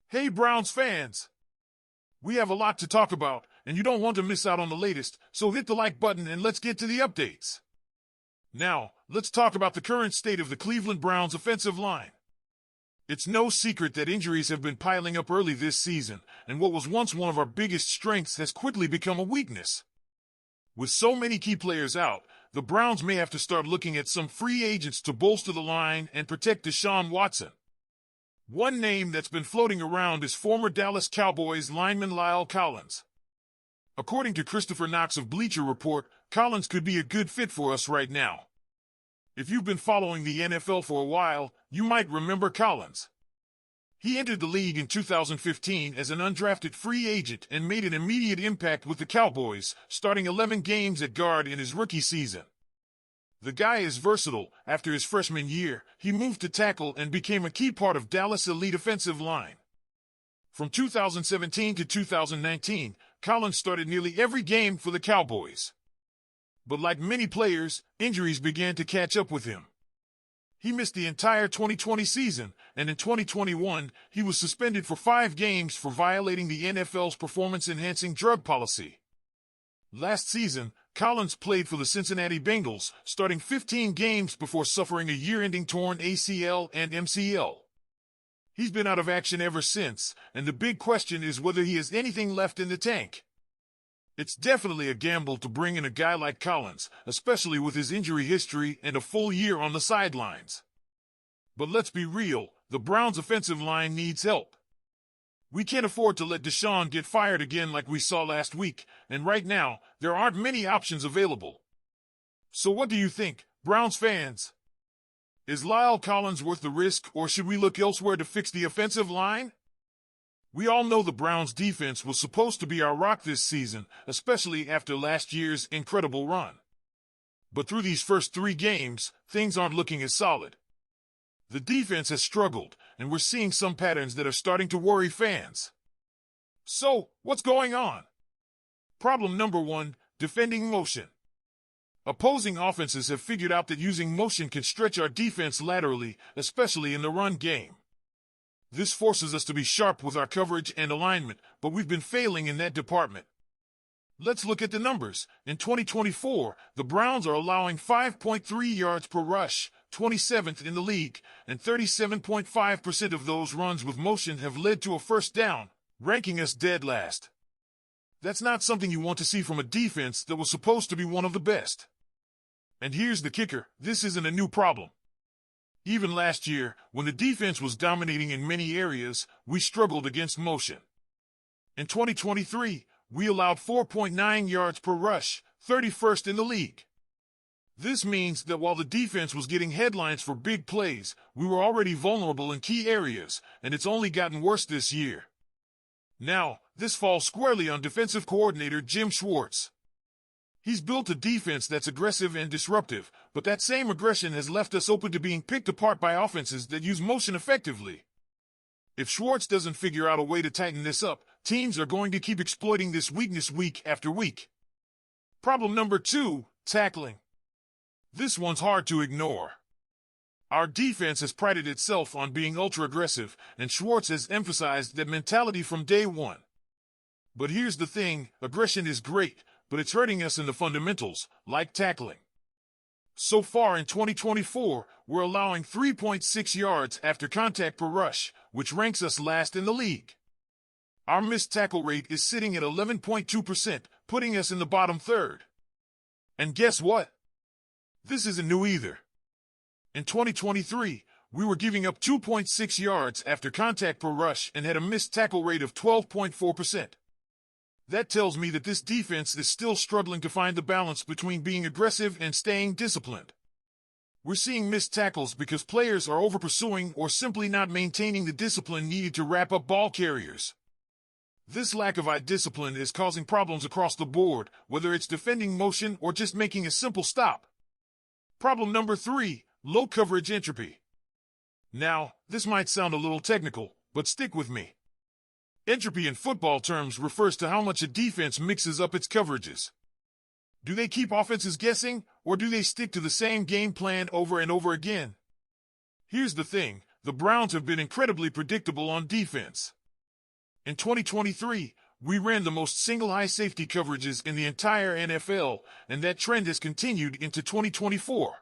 Hey Browns fans! We have a lot to talk about, and you don't want to miss out on the latest, so hit the like button and let's get to the updates. Now, let's talk about the current state of the Cleveland Browns offensive line. It's no secret that injuries have been piling up early this season, and what was once one of our biggest strengths has quickly become a weakness. With so many key players out, the Browns may have to start looking at some free agents to bolster the line and protect Deshaun Watson. One name that's been floating around is former Dallas Cowboys lineman La'el Collins. According to Christopher Knox of Bleacher Report, Collins could be a good fit for us right now. If you've been following the NFL for a while, you might remember Collins. He entered the league in 2015 as an undrafted free agent and made an immediate impact with the Cowboys, starting 11 games at guard in his rookie season. The guy is versatile. After his freshman year, he moved to tackle and became a key part of Dallas' elite offensive line. From 2017 to 2019, Collins started nearly every game for the Cowboys. But like many players, injuries began to catch up with him. He missed the entire 2020 season, and in 2021, he was suspended for 5 games for violating the NFL's performance-enhancing drug policy. Last season, Collins played for the Cincinnati Bengals, starting 15 games before suffering a year-ending torn ACL and MCL. He's been out of action ever since, and the big question is whether he has anything left in the tank. It's definitely a gamble to bring in a guy like Collins, especially with his injury history and a full year on the sidelines. But let's be real, the Browns' offensive line needs help. We can't afford to let Deshaun get fired again like we saw last week, and right now, there aren't many options available. So what do you think, Browns fans? Is La'el Collins worth the risk, or should we look elsewhere to fix the offensive line? We all know the Browns' defense was supposed to be our rock this season, especially after last year's incredible run. But through these first 3 games, things aren't looking as solid. The defense has struggled, and we're seeing some patterns that are starting to worry fans. So, what's going on? Problem number 1, defending motion. Opposing offenses have figured out that using motion can stretch our defense laterally, especially in the run game. This forces us to be sharp with our coverage and alignment, but we've been failing in that department. Let's look at the numbers. In 2024, the Browns are allowing 5.3 yards per rush, 27th in the league, and 37.5% of those runs with motion have led to a first down, ranking us dead last. That's not something you want to see from a defense that was supposed to be one of the best. And here's the kicker, this isn't a new problem. Even last year, when the defense was dominating in many areas, we struggled against motion. In 2023, we allowed 4.9 yards per rush, 31st in the league. This means that while the defense was getting headlines for big plays, we were already vulnerable in key areas, and it's only gotten worse this year. Now, this falls squarely on defensive coordinator Jim Schwartz. He's built a defense that's aggressive and disruptive, but that same aggression has left us open to being picked apart by offenses that use motion effectively. If Schwartz doesn't figure out a way to tighten this up, teams are going to keep exploiting this weakness week after week. Problem number 2, tackling. This one's hard to ignore. Our defense has prided itself on being ultra-aggressive, and Schwartz has emphasized that mentality from day one. But here's the thing, aggression is great, but it's hurting us in the fundamentals, like tackling. So far in 2024, we're allowing 3.6 yards after contact per rush, which ranks us last in the league. Our missed tackle rate is sitting at 11.2%, putting us in the bottom third. And guess what? This isn't new either. In 2023, we were giving up 2.6 yards after contact per rush and had a missed tackle rate of 12.4%. That tells me that this defense is still struggling to find the balance between being aggressive and staying disciplined. We're seeing missed tackles because players are over-pursuing or simply not maintaining the discipline needed to wrap up ball carriers. This lack of eye discipline is causing problems across the board, whether it's defending motion or just making a simple stop. Problem number 3, low coverage entropy. Now, this might sound a little technical, but stick with me. Entropy in football terms refers to how much a defense mixes up its coverages. Do they keep offenses guessing, or do they stick to the same game plan over and over again? Here's the thing, the Browns have been incredibly predictable on defense. In 2023, we ran the most single high safety coverages in the entire NFL, and that trend has continued into 2024.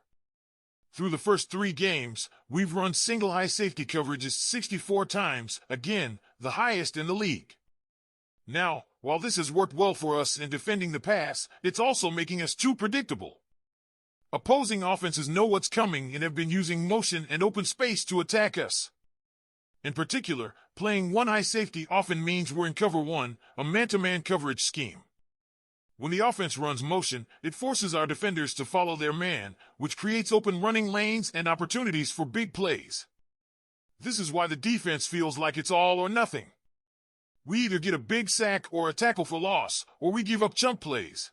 Through the first 3 games, we've run single high safety coverages 64 times, again, the highest in the league. Now, while this has worked well for us in defending the pass, it's also making us too predictable. Opposing offenses know what's coming and have been using motion and open space to attack us. In particular, playing one high safety often means we're in cover 1, a man-to-man coverage scheme. When the offense runs motion, it forces our defenders to follow their man, which creates open running lanes and opportunities for big plays. This is why the defense feels like it's all or nothing. We either get a big sack or a tackle for loss, or we give up chunk plays.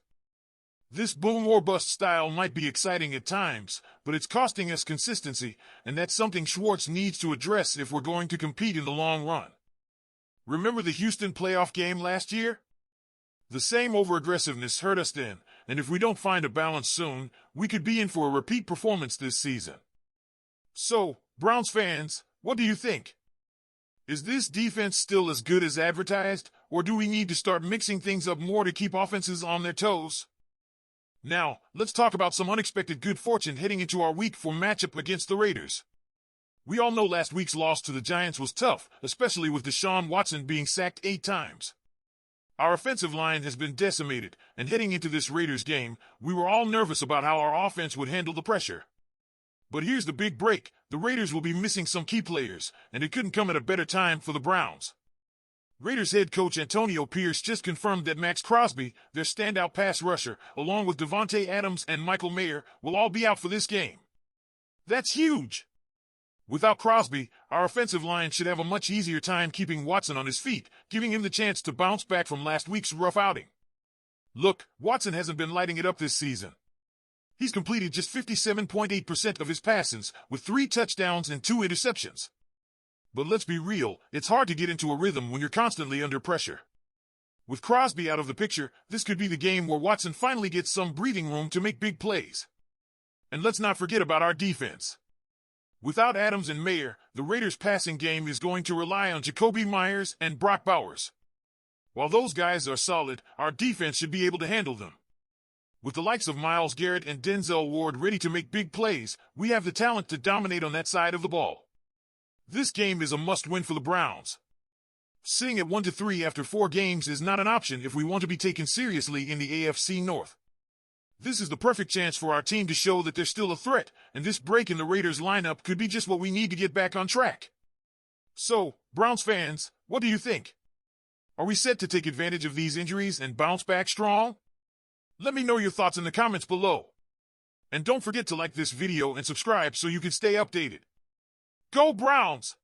This boom or bust style might be exciting at times, but it's costing us consistency, and that's something Schwartz needs to address if we're going to compete in the long run. Remember the Houston playoff game last year? The same over-aggressiveness hurt us then, and if we don't find a balance soon, we could be in for a repeat performance this season. So, Browns fans, what do you think? Is this defense still as good as advertised, or do we need to start mixing things up more to keep offenses on their toes? Now, let's talk about some unexpected good fortune heading into our Week 4 matchup against the Raiders. We all know last week's loss to the Giants was tough, especially with Deshaun Watson being sacked 8 times. Our offensive line has been decimated, and heading into this Raiders game, we were all nervous about how our offense would handle the pressure. But here's the big break. The Raiders will be missing some key players, and it couldn't come at a better time for the Browns. Raiders head coach Antonio Pierce just confirmed that Max Crosby, their standout pass rusher, along with Devontae Adams and Michael Mayer, will all be out for this game. That's huge! Without Crosby, our offensive line should have a much easier time keeping Watson on his feet, giving him the chance to bounce back from last week's rough outing. Look, Watson hasn't been lighting it up this season. He's completed just 57.8% of his passes, with 3 touchdowns and 2 interceptions. But let's be real, it's hard to get into a rhythm when you're constantly under pressure. With Crosby out of the picture, this could be the game where Watson finally gets some breathing room to make big plays. And let's not forget about our defense. Without Adams and Mayer, the Raiders' passing game is going to rely on Jacoby Myers and Brock Bowers. While those guys are solid, our defense should be able to handle them. With the likes of Myles Garrett and Denzel Ward ready to make big plays, we have the talent to dominate on that side of the ball. This game is a must-win for the Browns. Sitting at 1-3 after 4 games is not an option if we want to be taken seriously in the AFC North. This is the perfect chance for our team to show that they're still a threat, and this break in the Raiders lineup could be just what we need to get back on track. So, Browns fans, what do you think? Are we set to take advantage of these injuries and bounce back strong? Let me know your thoughts in the comments below. And don't forget to like this video and subscribe so you can stay updated. Go Browns!